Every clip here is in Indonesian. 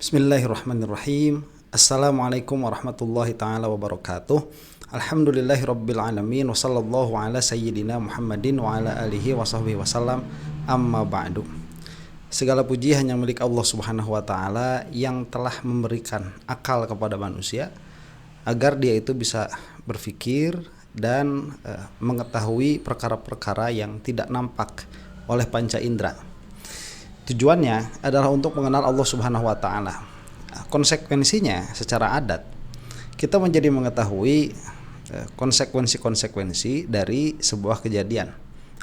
Bismillahirrahmanirrahim. Assalamualaikum warahmatullahi ta'ala wabarakatuh. Alhamdulillahi rabbil alamin. Wa sallallahu ala sayyidina Muhammadin wa ala alihi wa sahbihi wasallam. Amma ba'du. Segala puji hanya milik Allah subhanahu wa ta'ala yang telah memberikan akal kepada manusia agar dia itu bisa berfikir dan mengetahui perkara-perkara yang tidak nampak oleh panca indera. Tujuannya adalah untuk mengenal Allah Subhanahu wa taala. Konsekuensinya secara adat kita menjadi mengetahui konsekuensi-konsekuensi dari sebuah kejadian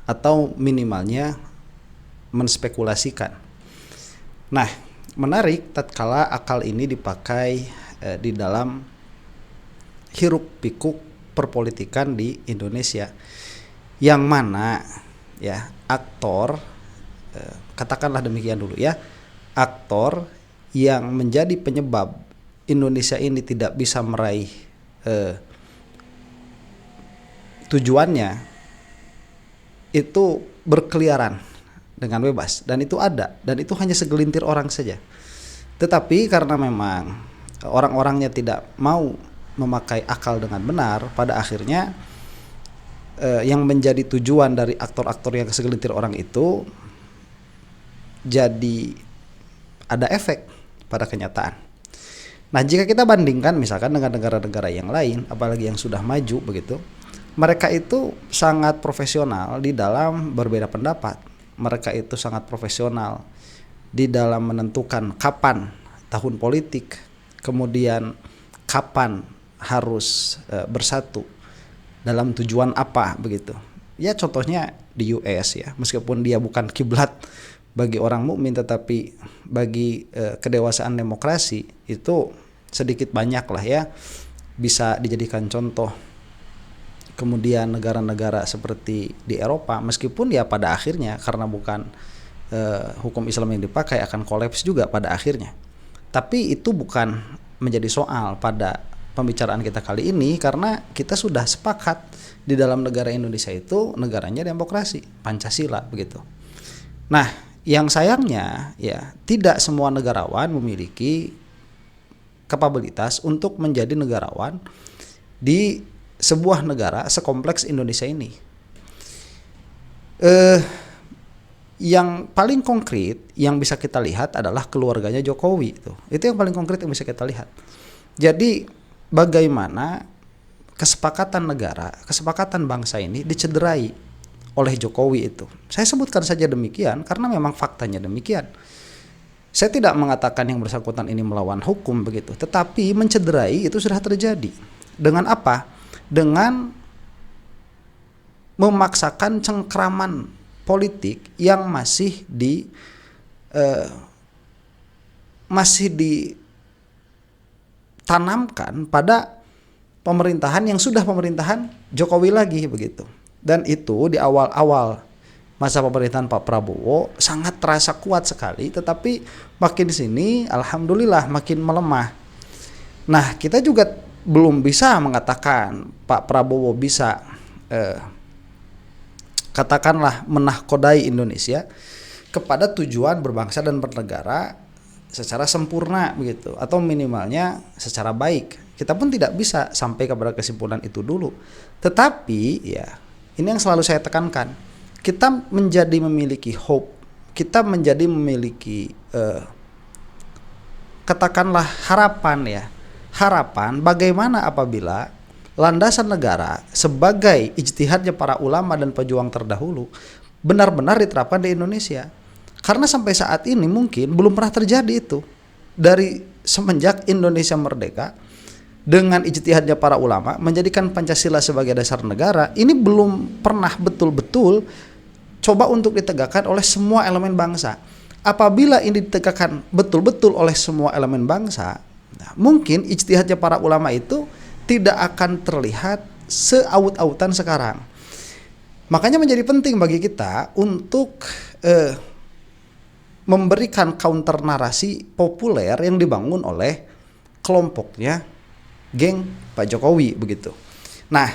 atau minimalnya menspekulasikan. Nah, menarik tatkala akal ini dipakai di dalam hiruk pikuk perpolitikan di Indonesia, yang mana ya aktor, katakanlah demikian dulu ya, aktor yang menjadi penyebab Indonesia ini tidak bisa meraih tujuannya itu berkeliaran dengan bebas, dan itu ada, dan itu hanya segelintir orang saja. Tetapi karena memang orang-orangnya tidak mau memakai akal dengan benar, pada akhirnya yang menjadi tujuan dari aktor-aktor yang segelintir orang itu jadi ada efek pada kenyataan. Nah, jika kita bandingkan misalkan dengan negara-negara yang lain, apalagi yang sudah maju begitu, mereka itu sangat profesional di dalam berbeda pendapat. Mereka itu sangat profesional di dalam menentukan kapan tahun politik, kemudian kapan harus bersatu dalam tujuan apa begitu. Ya contohnya di US ya, meskipun dia bukan kiblat bagi orang mukmin, tetapi bagi kedewasaan demokrasi itu sedikit banyak lah ya bisa dijadikan contoh. Kemudian negara-negara seperti di Eropa, meskipun ya pada akhirnya karena bukan hukum Islam yang dipakai akan kolaps juga pada akhirnya. Tapi itu bukan menjadi soal pada pembicaraan kita kali ini, karena kita sudah sepakat di dalam negara Indonesia itu negaranya demokrasi, Pancasila begitu. Nah, yang sayangnya ya tidak semua negarawan memiliki kapabilitas untuk menjadi negarawan di sebuah negara sekompleks Indonesia ini. Yang paling konkret yang bisa kita lihat adalah keluarganya Jokowi itu. Itu yang paling konkret yang bisa kita lihat. Jadi bagaimana kesepakatan negara, kesepakatan bangsa ini dicederai oleh Jokowi itu. Saya sebutkan saja demikian karena memang faktanya demikian. Saya tidak mengatakan yang bersangkutan ini melawan hukum begitu, tetapi mencederai itu sudah terjadi. Dengan apa? Dengan memaksakan cengkraman politik yang masih ditanamkan pada pemerintahan yang sudah pemerintahan Jokowi lagi begitu. Dan itu di awal-awal masa pemerintahan Pak Prabowo sangat terasa kuat sekali, tetapi makin sini alhamdulillah makin melemah. Nah, kita juga belum bisa mengatakan Pak Prabowo bisa katakanlah menahkodai Indonesia kepada tujuan berbangsa dan bernegara secara sempurna begitu, atau minimalnya secara baik. Kita pun tidak bisa sampai kepada kesimpulan itu dulu. Tetapi ya, ini yang selalu saya tekankan. Kita menjadi memiliki hope, kita menjadi memiliki katakanlah harapan ya. Harapan bagaimana apabila landasan negara sebagai ijtihadnya para ulama dan pejuang terdahulu benar-benar diterapkan di Indonesia. Karena sampai saat ini mungkin belum pernah terjadi itu. Dari semenjak Indonesia merdeka, dengan ijtihadnya para ulama menjadikan Pancasila sebagai dasar negara, ini belum pernah betul-betul coba untuk ditegakkan oleh semua elemen bangsa. Apabila ini ditegakkan betul-betul oleh semua elemen bangsa, nah, mungkin ijtihadnya para ulama itu tidak akan terlihat seaut-autan sekarang. Makanya menjadi penting bagi kita untuk memberikan counter narasi populer yang dibangun oleh kelompoknya geng Pak Jokowi begitu. Nah,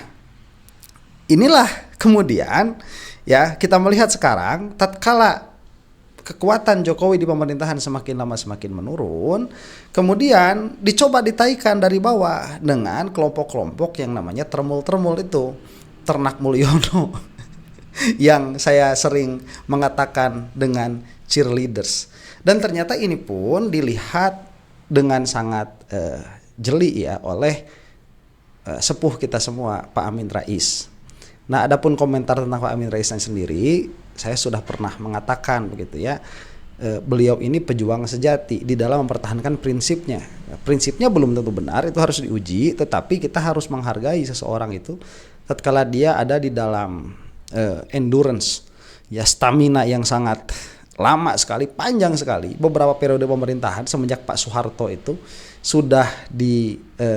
inilah kemudian ya kita melihat sekarang tatkala kekuatan Jokowi di pemerintahan semakin lama semakin menurun, kemudian dicoba ditaikan dari bawah dengan kelompok-kelompok yang namanya termul-termul itu, ternak Mulyono yang saya sering mengatakan dengan cheerleaders. Dan ternyata ini pun dilihat dengan sangat jeli ya oleh sepuh kita semua, Pak Amin Rais. Nah, adapun komentar tentang Pak Amin Rais sendiri, saya sudah pernah mengatakan begitu ya, beliau ini pejuang sejati di dalam mempertahankan prinsipnya. Prinsipnya belum tentu benar, itu harus diuji, tetapi kita harus menghargai seseorang itu tatkala dia ada di dalam endurance, ya stamina yang sangat lama sekali, panjang sekali. Beberapa periode pemerintahan semenjak Pak Soeharto itu sudah dikritisi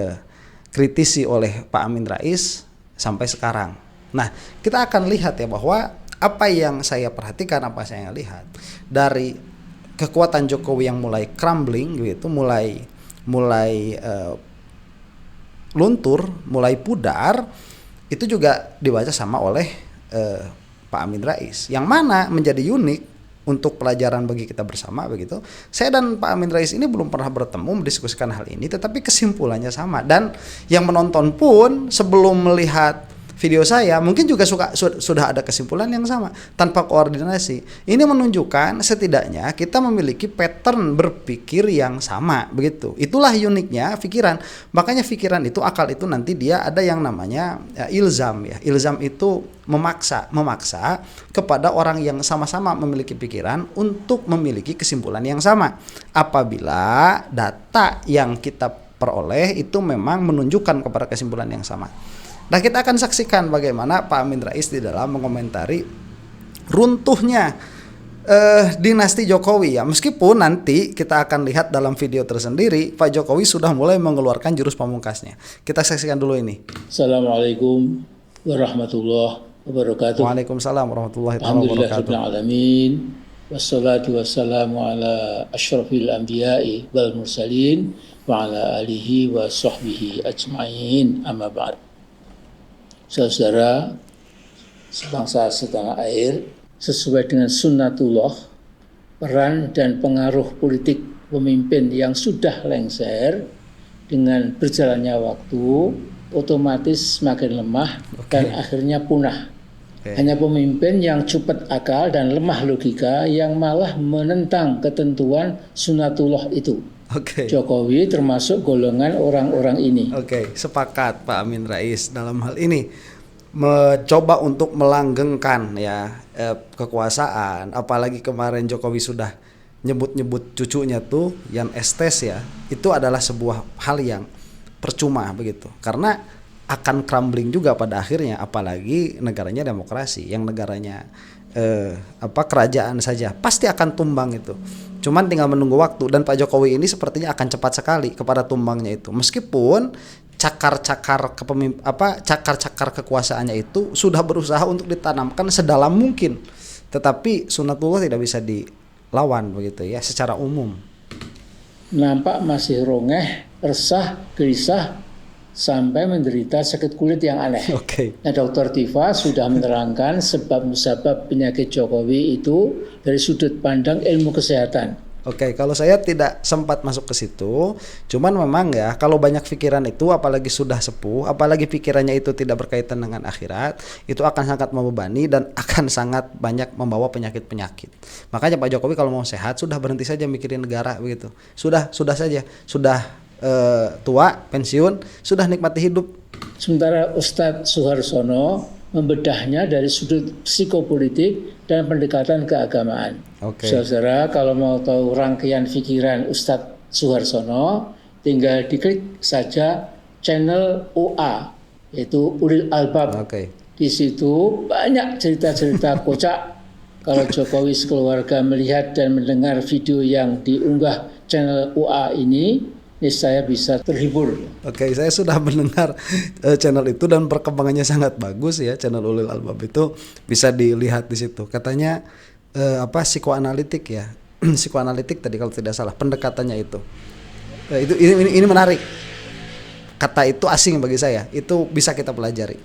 oleh Pak Amin Rais sampai sekarang. Nah, kita akan lihat ya bahwa apa yang saya perhatikan, apa saya lihat dari kekuatan Jokowi yang mulai crumbling gitu, mulai luntur, mulai pudar, itu juga dibaca sama oleh Pak Amin Rais. Yang mana menjadi unik untuk pelajaran bagi kita bersama begitu. Saya dan Pak Amin Rais ini belum pernah bertemu mendiskusikan hal ini, tetapi kesimpulannya sama. Dan yang menonton pun sebelum melihat video saya mungkin juga sudah ada kesimpulan yang sama tanpa koordinasi. Ini menunjukkan setidaknya kita memiliki pattern berpikir yang sama begitu. Itulah uniknya pikiran. Makanya pikiran itu, akal itu nanti dia ada yang namanya ilzam ya. Ilzam itu memaksa kepada orang yang sama-sama memiliki pikiran untuk memiliki kesimpulan yang sama. Apabila data yang kita peroleh itu memang menunjukkan kepada kesimpulan yang sama. Nah, kita akan saksikan bagaimana Pak Amin Rais di dalam mengomentari runtuhnya dinasti Jokowi ya. Meskipun nanti kita akan lihat dalam video tersendiri Pak Jokowi sudah mulai mengeluarkan jurus pamungkasnya. Kita saksikan dulu ini. Assalamualaikum warahmatullahi wabarakatuh. Waalaikumsalam warahmatullahi wabarakatuh. Alhamdulillahirrahmanirrahim. Wassalatu wassalamu ala asyrafil anbiya'i wal mursalin wa ala alihi wa sahbihi ajma'in, amma ba'd. Saudara sebangsa setanah air, sesuai dengan sunnatullah, peran dan pengaruh politik pemimpin yang sudah lengser dengan berjalannya waktu otomatis semakin lemah dan akhirnya punah. Hanya pemimpin yang cepat akal dan lemah logika yang malah menentang ketentuan sunnatullah itu. Jokowi termasuk golongan orang-orang ini. Sepakat Pak Amin Rais dalam hal ini mencoba untuk melanggengkan ya kekuasaan. Apalagi kemarin Jokowi sudah nyebut-nyebut cucunya tuh Yan Estes ya. Itu adalah sebuah hal yang percuma begitu. Karena akan crumbling juga pada akhirnya, apalagi negaranya demokrasi, yang negaranya kerajaan saja pasti akan tumbang itu. Cuman tinggal menunggu waktu, dan Pak Jokowi ini sepertinya akan cepat sekali kepada tumbangnya itu. Meskipun cakar-cakar kekuasaannya itu sudah berusaha untuk ditanamkan sedalam mungkin, tetapi sunatullah tidak bisa dilawan begitu ya secara umum. Nampak masih rongeh, resah, gelisah, sampai menderita sakit kulit yang aneh. Nah, Dr. Tifa sudah menerangkan sebab-musabab penyakit Jokowi itu dari sudut pandang ilmu kesehatan. Kalau saya tidak sempat masuk ke situ, cuman memang ya kalau banyak pikiran itu, apalagi sudah sepuh, apalagi pikirannya itu tidak berkaitan dengan akhirat, itu akan sangat membebani dan akan sangat banyak membawa penyakit-penyakit. Makanya Pak Jokowi kalau mau sehat sudah berhenti saja mikirin negara begitu. Sudah saja, sudah tua, pensiun, sudah nikmati hidup. Sementara Ustadz Suharsono membedahnya dari sudut psikopolitik dan pendekatan keagamaan. Saudara, kalau mau tahu rangkaian pikiran Ustadz Suharsono, tinggal diklik saja channel OA, yaitu Ulil Albab. Di situ banyak cerita-cerita kocak. Kalau Jokowi sekeluarga melihat dan mendengar video yang diunggah channel OA ini saya bisa terhibur. Saya sudah mendengar channel itu dan perkembangannya sangat bagus ya. Channel Ulil Albab itu bisa dilihat di situ. Katanya psikoanalitik ya. Psikoanalitik tadi kalau tidak salah pendekatannya itu. Ini menarik. Kata itu asing bagi saya. Itu bisa kita pelajari.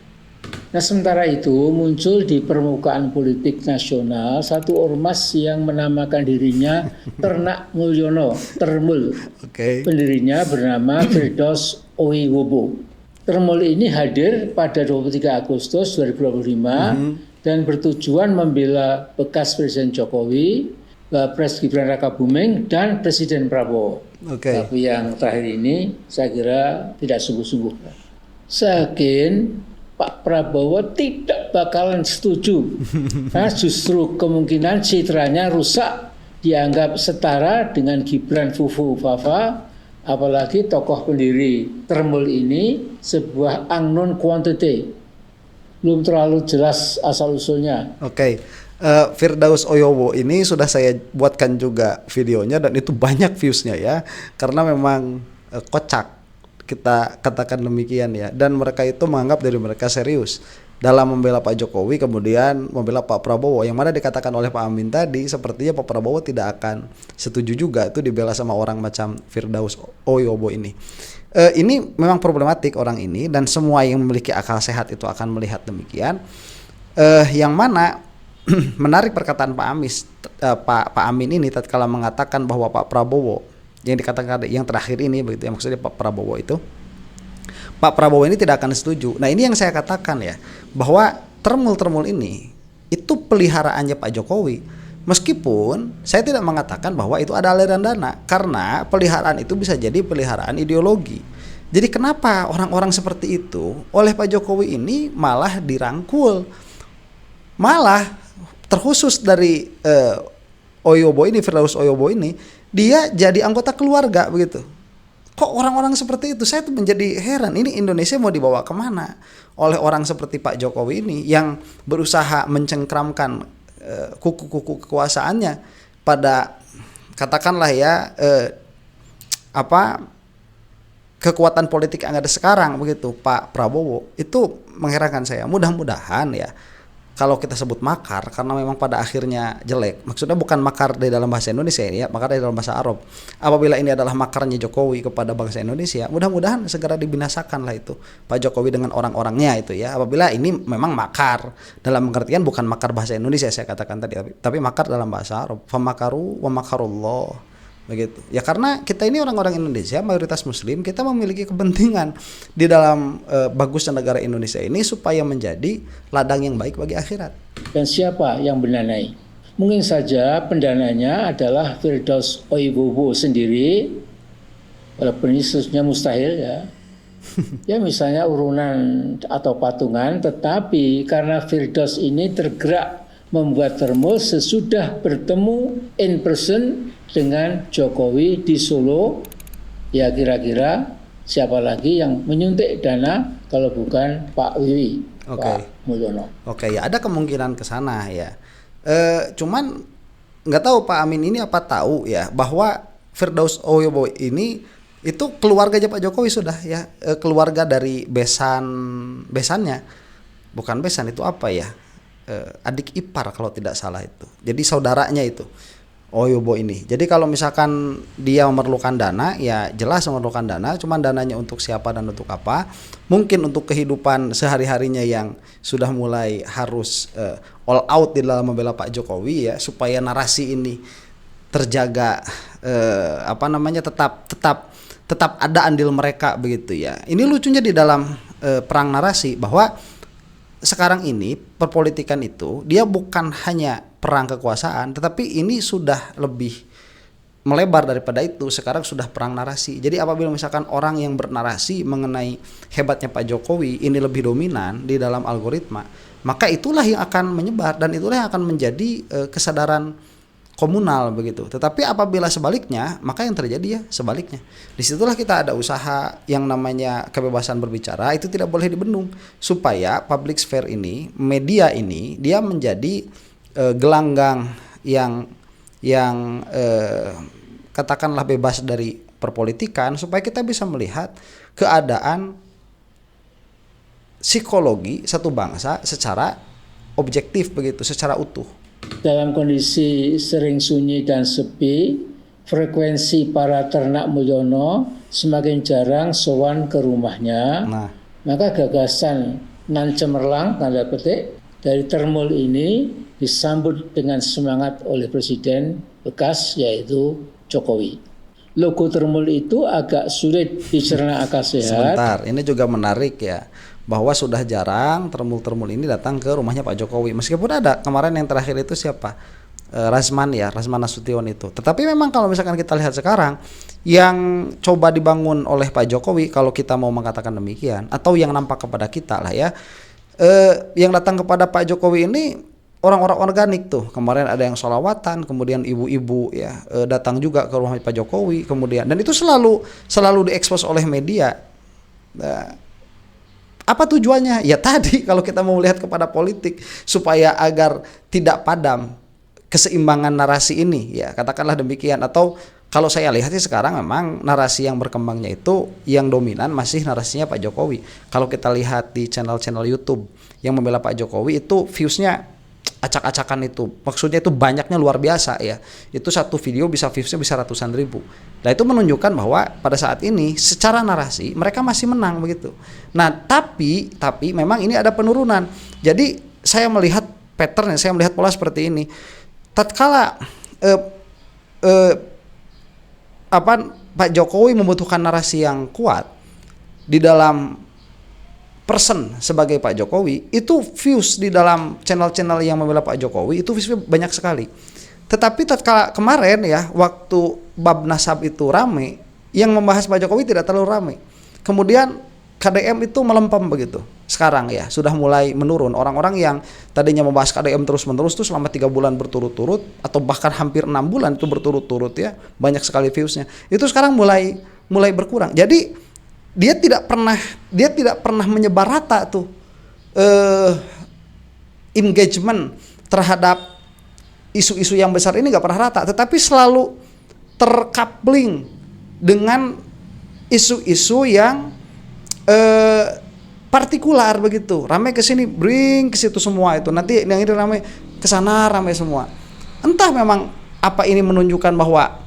Nah, sementara itu muncul di permukaan politik nasional satu ormas yang menamakan dirinya Ternak Mulyono, Termul. Pendirinya bernama Firdaus Oiwobo. Termul ini hadir pada 23 Agustus 2025 dan bertujuan membela bekas Presiden Jokowi, Pres Gibran Rakabuming, dan Presiden Prabowo. Tapi yang terakhir ini saya kira tidak sungguh-sungguh. Saya yakin Pak Prabowo tidak bakalan setuju, karena justru kemungkinan citranya rusak, dianggap setara dengan Gibran Fufu Fafa, apalagi tokoh pendiri Termul ini sebuah unknown quantity, belum terlalu jelas asal usulnya. Firdaus Oyowo ini sudah saya buatkan juga videonya dan itu banyak viewsnya ya, karena memang kocak, kita katakan demikian ya, dan mereka itu menganggap diri mereka serius dalam membela Pak Jokowi, kemudian membela Pak Prabowo, yang mana dikatakan oleh Pak Amin tadi sepertinya Pak Prabowo tidak akan setuju juga itu dibela sama orang macam Firdaus Oyowo ini. Ini memang problematik orang ini, dan semua yang memiliki akal sehat itu akan melihat demikian. Yang mana menarik perkataan Pak Amin ini tatkala mengatakan bahwa Pak Prabowo yang dikatakan yang terakhir ini begitu ya, maksudnya Pak Prabowo ini tidak akan setuju. Nah, ini yang saya katakan ya, bahwa termul ini itu peliharaannya Pak Jokowi. Meskipun saya tidak mengatakan bahwa itu ada aliran dana, karena peliharaan itu bisa jadi peliharaan ideologi. Jadi kenapa orang-orang seperti itu oleh Pak Jokowi ini malah dirangkul, malah terkhusus dari Oyobo ini, Firdaus Oyobo ini, dia jadi anggota keluarga begitu. Kok orang-orang seperti itu? Saya tuh menjadi heran, ini Indonesia mau dibawa kemana oleh orang seperti Pak Jokowi ini yang berusaha mencengkramkan kuku-kuku kekuasaannya pada, katakanlah ya, kekuatan politik yang ada sekarang begitu. Pak Prabowo itu mengherankan saya. Mudah-mudahan ya, kalau kita sebut makar, karena memang pada akhirnya jelek, maksudnya bukan makar di dalam bahasa Indonesia ini ya, makar di dalam bahasa Arab. Apabila ini adalah makarnya Jokowi kepada bangsa Indonesia, mudah-mudahan segera dibinasakan lah itu Pak Jokowi dengan orang-orangnya itu ya. Apabila ini memang makar dalam pengertian bukan makar bahasa Indonesia saya katakan tadi, tapi makar dalam bahasa Arab. Famakaru wa makarullah. Begitu. Ya karena kita ini orang-orang Indonesia mayoritas muslim, kita memiliki kepentingan di dalam bagusnya negara Indonesia ini supaya menjadi ladang yang baik bagi akhirat. Dan siapa yang mendanai? Mungkin saja pendananya adalah Firdaus Oyowo sendiri, walaupun ini sebenarnya mustahil ya. Ya misalnya urunan atau patungan, tetapi karena Firdaus ini tergerak membuat Termul sesudah bertemu in person dengan Jokowi di Solo, ya kira-kira siapa lagi yang menyuntik dana kalau bukan Pak Wiwi, Pak Mulyono. Ya ada kemungkinan ke sana ya. Cuman nggak tahu Pak Amin ini apa tahu ya bahwa Firdaus Oyowo ini itu keluarganya Pak Jokowi sudah ya, keluarga dari besannya, bukan besan itu apa ya, adik ipar kalau tidak salah itu. Jadi saudaranya itu Oyowo ini. Jadi kalau misalkan dia memerlukan dana, ya jelas memerlukan dana, cuman dananya untuk siapa dan untuk apa? Mungkin untuk kehidupan sehari-harinya yang sudah mulai harus all out di dalam membela Pak Jokowi ya, supaya narasi ini terjaga, tetap ada andil mereka begitu ya. Ini lucunya di dalam perang narasi bahwa sekarang ini perpolitikan itu dia bukan hanya perang kekuasaan, tetapi ini sudah lebih melebar daripada itu. Sekarang sudah perang narasi. Jadi apabila misalkan orang yang bernarasi mengenai hebatnya Pak Jokowi ini lebih dominan di dalam algoritma, maka itulah yang akan menyebar dan itulah yang akan menjadi kesadaran komunal begitu. Tetapi apabila sebaliknya, maka yang terjadi ya sebaliknya. Disitulah kita ada usaha yang namanya kebebasan berbicara itu tidak boleh dibendung, supaya public sphere ini, media ini dia menjadi gelanggang yang katakanlah bebas dari perpolitikan, supaya kita bisa melihat keadaan psikologi satu bangsa secara objektif begitu, secara utuh. Dalam kondisi sering sunyi dan sepi, frekuensi para ternak Mulyono semakin jarang sowan ke rumahnya. Maka gagasan nan cemerlang tanda petik dari Termul ini disambut dengan semangat oleh Presiden bekas yaitu Jokowi. Logo Termul itu agak sulit dicerna akal sehat. Sebentar, ini juga menarik ya, bahwa sudah jarang Termul-Termul ini datang ke rumahnya Pak Jokowi. Meskipun ada kemarin yang terakhir itu siapa? Rasman Nasution itu. Tetapi memang kalau misalkan kita lihat sekarang yang coba dibangun oleh Pak Jokowi, kalau kita mau mengatakan demikian, atau yang nampak kepada kita lah ya, yang datang kepada Pak Jokowi ini orang-orang organik tuh. Kemarin ada yang sholawatan, kemudian ibu-ibu ya datang juga ke rumah Pak Jokowi, kemudian, dan itu selalu diekspos oleh media. Apa tujuannya? Ya tadi kalau kita mau melihat kepada politik supaya agar tidak padam keseimbangan narasi ini, ya katakanlah demikian. Atau kalau saya lihat sih sekarang memang narasi yang berkembangnya itu yang dominan masih narasinya Pak Jokowi. Kalau kita lihat di channel-channel YouTube yang membela Pak Jokowi itu viewsnya acak-acakan itu. Maksudnya itu banyaknya luar biasa ya. Itu satu video viewsnya bisa ratusan ribu. Nah itu menunjukkan bahwa pada saat ini secara narasi mereka masih menang begitu. Nah tapi memang ini ada penurunan. Jadi saya melihat pattern, saya melihat pola seperti ini. Tatkala Pak Jokowi membutuhkan narasi yang kuat di dalam person sebagai Pak Jokowi, itu views di dalam channel-channel yang membela Pak Jokowi itu viewsnya banyak sekali. Tetapi tatkala kemarin ya waktu bab nasab itu rame, yang membahas Pak Jokowi tidak terlalu rame. Kemudian KDM itu melempem begitu. Sekarang ya sudah mulai menurun. Orang-orang yang tadinya membahas KDM terus-menerus itu selama 3 bulan berturut-turut atau bahkan hampir 6 bulan itu berturut-turut ya, banyak sekali viewsnya. Itu sekarang mulai berkurang. Jadi dia tidak pernah menyebar rata tuh engagement terhadap isu-isu yang besar ini nggak pernah rata, tetapi selalu tercoupling dengan isu-isu yang partikular begitu, ramai ke sini, bring ke situ semua itu. Nanti yang ini ramai ke sana, ramai semua. Entah memang apa ini menunjukkan bahwa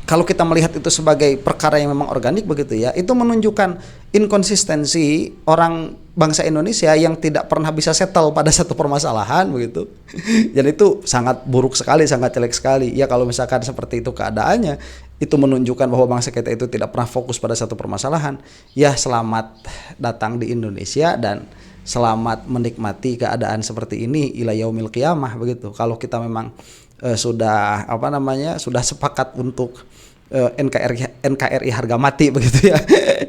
kalau kita melihat itu sebagai perkara yang memang organik begitu ya, itu menunjukkan inkonsistensi orang bangsa Indonesia yang tidak pernah bisa settle pada satu permasalahan begitu. Jadi itu sangat buruk sekali, sangat jelek sekali. Ya kalau misalkan seperti itu keadaannya, itu menunjukkan bahwa bangsa kita itu tidak pernah fokus pada satu permasalahan. Ya selamat datang di Indonesia dan selamat menikmati keadaan seperti ini ila yaumil qiyamah begitu. Kalau kita memang sudah sudah sepakat untuk NKRI harga mati begitu ya.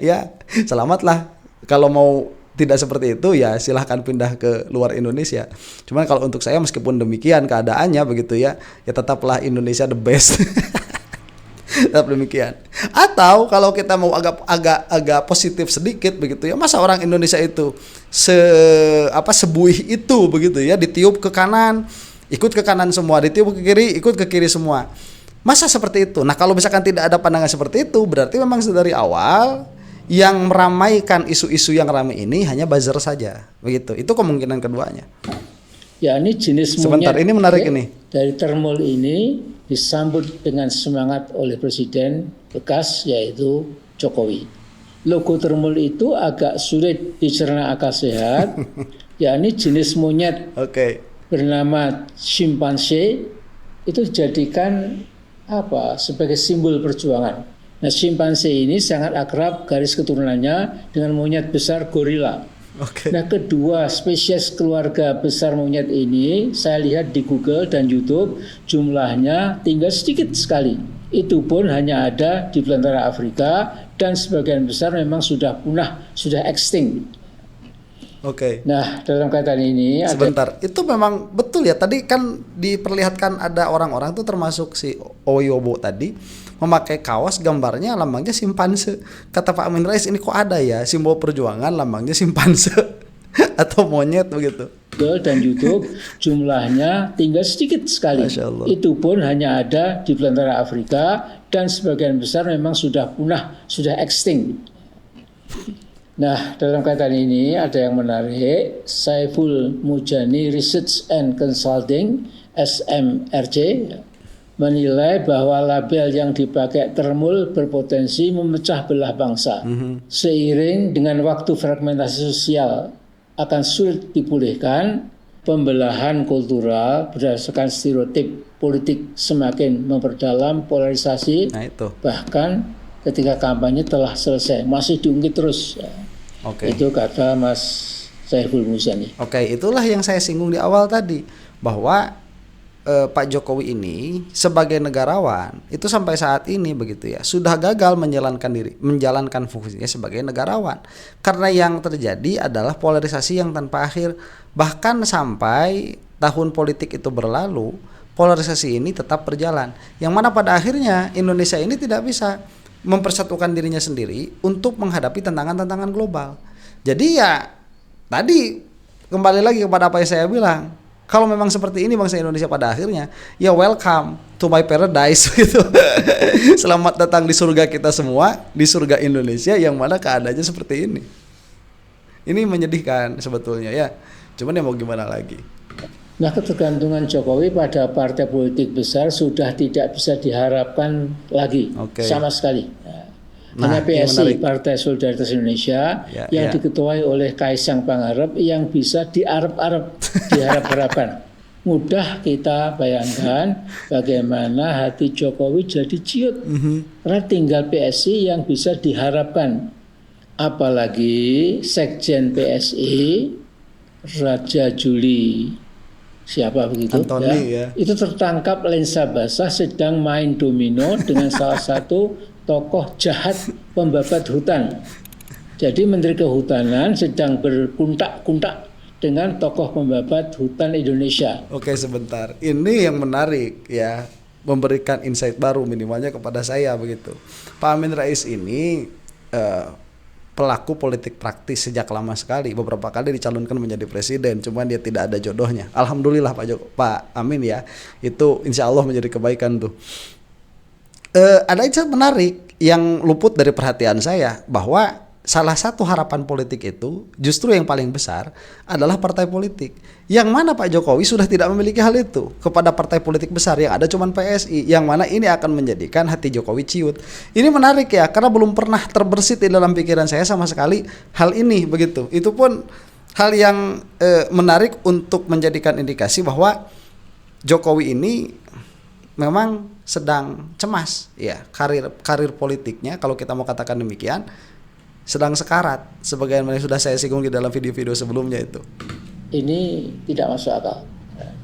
Ya, selamatlah. Kalau mau tidak seperti itu ya silahkan pindah ke luar Indonesia. Cuman kalau untuk saya meskipun demikian keadaannya begitu ya, ya tetaplah Indonesia the best. Tetap demikian. Atau kalau kita mau agak positif sedikit begitu ya, masa orang Indonesia itu sebuih itu begitu ya, ditiup ke kanan ikut ke kanan semua, ditiup ke kiri ikut ke kiri semua. Masa seperti itu? Nah kalau misalkan tidak ada pandangan seperti itu, berarti memang dari awal yang meramaikan isu-isu yang ramai ini hanya buzzer saja, begitu. Itu kemungkinan keduanya. Ya ini jenis monyet. Sebentar, ini menarik ini. Dari Termul ini disambut dengan semangat oleh Presiden bekas yaitu Jokowi. Logo Termul itu agak sulit dicerna akal sehat. Ya ini jenis monyet. Bernama simpanse itu dijadikan sebagai simbol perjuangan. Nah simpanse ini sangat akrab garis keturunannya dengan monyet besar gorila. Nah kedua spesies keluarga besar monyet ini saya lihat di Google dan YouTube jumlahnya tinggal sedikit sekali. Itu pun hanya ada di belantara Afrika dan sebagian besar memang sudah punah, sudah extinct. Nah dalam kaitan ini sebentar, itu memang betul ya. Tadi kan diperlihatkan ada orang-orang tuh termasuk si Oyobo tadi memakai kaos gambarnya lambangnya simpanse. Kata Pak Amin Rais, ini kok ada ya simbol perjuangan lambangnya simpanse atau monyet begitu. Dan YouTube jumlahnya tinggal sedikit sekali. Itu pun hanya ada di belantara Afrika dan sebagian besar memang sudah punah, sudah extinct. Nah, dalam kaitan ini ada yang menarik. Saiful Mujani Research and Consulting (SMRC) menilai bahwa label yang dipakai Termul berpotensi memecah belah bangsa. Seiring dengan waktu fragmentasi sosial akan sulit dipulihkan. Pembelahan kultural berdasarkan stereotip politik semakin memperdalam polarisasi. Nah itu. Bahkan ketika kampanye telah selesai masih diungkit terus. Itu kata Mas Saiful Muzani. Itulah yang saya singgung di awal tadi, bahwa Pak Jokowi ini sebagai negarawan itu sampai saat ini begitu ya sudah gagal menjalankan fungsinya sebagai negarawan, karena yang terjadi adalah polarisasi yang tanpa akhir. Bahkan sampai tahun politik itu berlalu, polarisasi ini tetap berjalan, yang mana pada akhirnya Indonesia ini tidak bisa mempersatukan dirinya sendiri untuk menghadapi tantangan-tantangan global. Jadi ya tadi kembali lagi kepada apa yang saya bilang, kalau memang seperti ini bangsa Indonesia pada akhirnya, ya welcome to my paradise gitu. Selamat datang di surga kita semua, di surga Indonesia yang mana keadaannya seperti ini. Ini menyedihkan sebetulnya ya. Cuman ya mau gimana lagi. Nah, ketergantungan Jokowi pada partai politik besar sudah tidak bisa diharapkan lagi sama sekali. Hanya PSI, Partai Solidaritas Indonesia, yang diketuai oleh Kaisang Pangarep yang bisa diharap-harapkan. Mudah kita bayangkan bagaimana hati Jokowi jadi ciut. Karena tinggal PSI yang bisa diharapkan. Apalagi Sekjen PSI, Raja Juli, siapa begitu? Antoni, ya. Itu tertangkap lensa basah sedang main domino dengan salah satu tokoh jahat pembabat hutan. Jadi Menteri Kehutanan sedang berkuntak-kuntak dengan tokoh pembabat hutan Indonesia. Sebentar. Ini yang menarik ya, memberikan insight baru minimalnya kepada saya begitu. Pak Amin Rais ini pelaku politik praktis sejak lama sekali. Beberapa kali dicalonkan menjadi presiden, cuman dia tidak ada jodohnya. Alhamdulillah Pak Amin ya, itu insya Allah menjadi kebaikan tuh. Ada isu menarik yang luput dari perhatian saya, bahwa salah satu harapan politik itu justru yang paling besar adalah partai politik, yang mana Pak Jokowi sudah tidak memiliki hal itu kepada partai politik besar, yang ada cuman PSI, yang mana ini akan menjadikan hati Jokowi ciut. Ini menarik ya, karena belum pernah terbersit di dalam pikiran saya sama sekali hal ini begitu. Itu pun hal yang menarik untuk menjadikan indikasi bahwa Jokowi ini memang sedang cemas ya, karir politiknya kalau kita mau katakan demikian sedang sekarat, sebagaimana sudah saya singgung di dalam video-video sebelumnya itu. Ini tidak masuk akal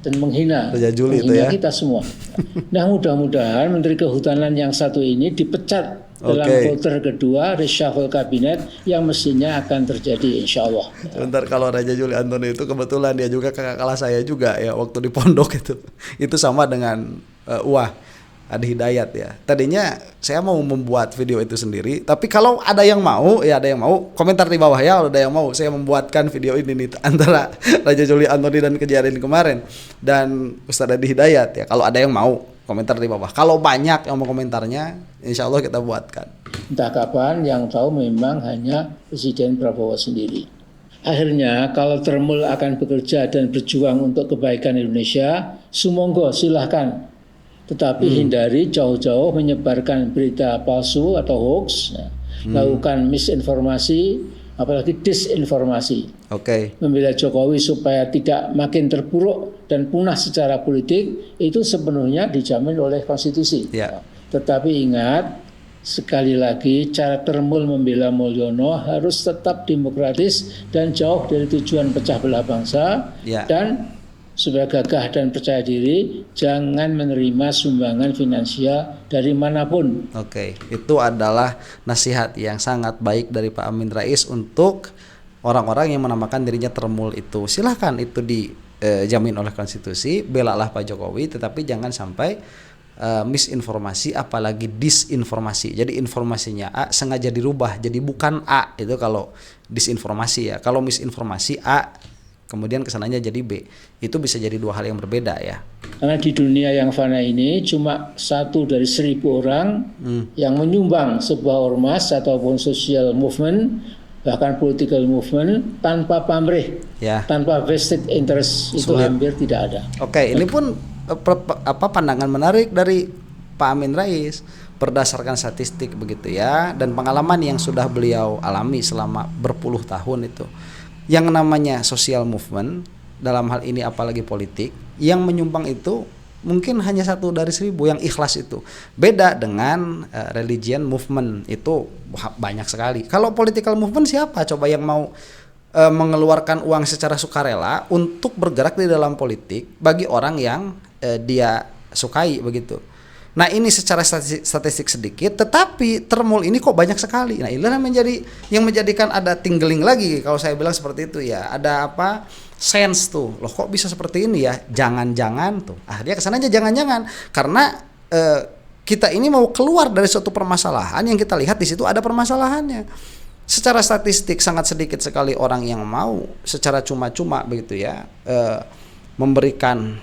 dan menghina itu ya, kita semua. Nah, mudah-mudahan Menteri Kehutanan yang satu ini dipecat dalam kuartal kedua reshuffle kabinet yang mestinya akan terjadi insya Allah. Sebentar, kalau Raja Juli Antoni itu kebetulan dia juga kakak kelas saya juga ya waktu di pondok itu sama dengan Adi Hidayat ya. Tadinya saya mau membuat video itu sendiri, tapi kalau ada yang mau komentar di bawah ya. Ada yang mau, saya membuatkan video ini nih antara Raja Juli Antoni dan kejadian kemarin dan Ustadz Adi Hidayat ya. Kalau ada yang mau komentar di bawah. Kalau banyak yang mau komentarnya, insya Allah kita buatkan. Entah kapan, yang tahu memang hanya Presiden Prabowo sendiri. Akhirnya kalau Termul akan bekerja dan berjuang untuk kebaikan Indonesia, sumonggo silahkan. Tetapi hindari jauh-jauh menyebarkan berita palsu atau hoax, lakukan misinformasi, apalagi disinformasi. Membela Jokowi supaya tidak makin terpuruk dan punah secara politik, itu sepenuhnya dijamin oleh konstitusi. Tetapi ingat, sekali lagi cara Termul membela Mulyono harus tetap demokratis dan jauh dari tujuan pecah belah bangsa. Dan supaya gagah dan percaya diri, jangan menerima sumbangan finansial dari manapun. Itu adalah nasihat yang sangat baik dari Pak Amin Rais untuk orang-orang yang menamakan dirinya Termul itu. Silahkan, itu dijamin oleh konstitusi, belalah Pak Jokowi, tetapi jangan sampai misinformasi, apalagi disinformasi. Jadi informasinya A sengaja dirubah jadi bukan A, itu kalau disinformasi ya. Kalau misinformasi A kemudian kesananya jadi B, itu bisa jadi dua hal yang berbeda ya. Karena di dunia yang fana ini cuma 1 dari 1000 orang yang menyumbang sebuah ormas ataupun social movement, bahkan political movement, tanpa pamrih, tanpa vested interest. Itu hampir tidak ada. Ini pun pandangan menarik dari Pak Amin Rais berdasarkan statistik begitu ya, dan pengalaman yang sudah beliau alami selama berpuluh tahun itu. yang namanya social movement dalam hal ini apalagi politik, yang menyumbang itu mungkin hanya 1 dari 1000 yang ikhlas itu. Beda dengan religion movement, itu banyak sekali. Kalau political movement siapa coba yang mau mengeluarkan uang secara sukarela untuk bergerak di dalam politik bagi orang yang dia sukai begitu. Nah ini secara statistik sedikit, tetapi termul ini kok banyak sekali. Nah inilah yang menjadikan ada tingling lagi kalau saya bilang seperti itu ya. Ada apa? Sense tuh. Loh kok bisa seperti ini ya? Jangan-jangan tuh. Dia kesana aja jangan-jangan. Karena kita ini mau keluar dari suatu permasalahan yang kita lihat di situ ada permasalahannya. Secara statistik sangat sedikit sekali orang yang mau secara cuma-cuma begitu ya memberikan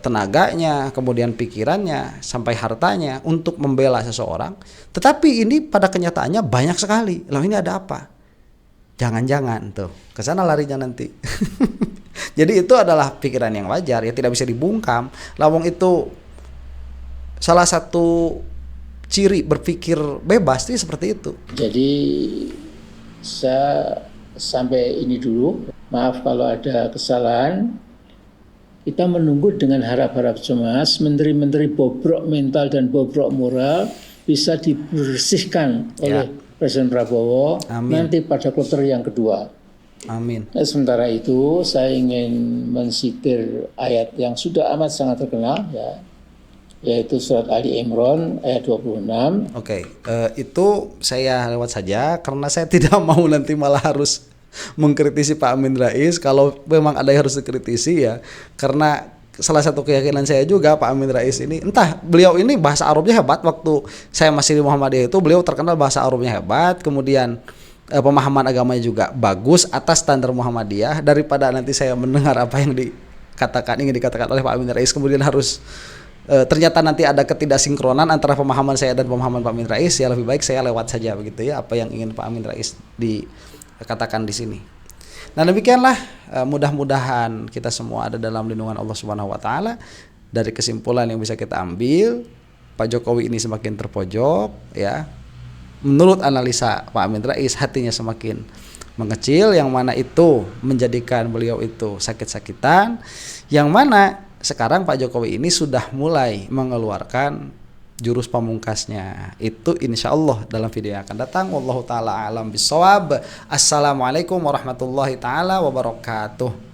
tenaganya, kemudian pikirannya, sampai hartanya untuk membela seseorang. Tetapi ini pada kenyataannya banyak sekali. Loh ini ada apa? Jangan-jangan tuh kesana larinya nanti. Jadi itu adalah pikiran yang wajar ya, tidak bisa dibungkam. Lawang itu salah satu ciri berpikir bebas itu seperti itu. Jadi saya sampai ini dulu. Maaf kalau ada kesalahan. Kita menunggu dengan harap-harap cemas menteri-menteri bobrok mental dan bobrok moral bisa dibersihkan oleh Presiden Prabowo. Amin. Nanti pada kloter yang kedua. Amin. Nah, sementara itu saya ingin mensitir ayat yang sudah amat sangat terkenal ya, yaitu surat Ali Imran ayat 26. Oke, itu saya lewat saja karena saya tidak mau nanti malah harus mengkritisi Pak Amin Rais. Kalau memang ada yang harus dikritisi ya, karena salah satu keyakinan saya juga Pak Amin Rais ini, entah beliau ini bahasa Arabnya hebat. Waktu saya masih di Muhammadiyah itu beliau terkenal bahasa Arabnya hebat, kemudian pemahaman agamanya juga bagus atas standar Muhammadiyah. Daripada nanti saya mendengar apa yang ingin dikatakan oleh Pak Amin Rais kemudian harus ternyata nanti ada ketidaksinkronan antara pemahaman saya dan pemahaman Pak Amin Rais, ya lebih baik saya lewat saja begitu ya apa yang ingin Pak Amin Rais dikatakan di sini. Nah demikianlah, mudah-mudahan kita semua ada dalam lindungan Allah Subhanahu wa taala. Dari kesimpulan yang bisa kita ambil, Pak Jokowi ini semakin terpojok ya. Menurut analisa Pak Amin Rais, hatinya semakin mengecil, yang mana itu menjadikan beliau itu sakit-sakitan, yang mana sekarang Pak Jokowi ini sudah mulai mengeluarkan jurus pamungkasnya. Itu insyaallah dalam video yang akan datang. Wallahu taala alam bisawab. Assalamualaikum warahmatullahi taala wabarakatuh.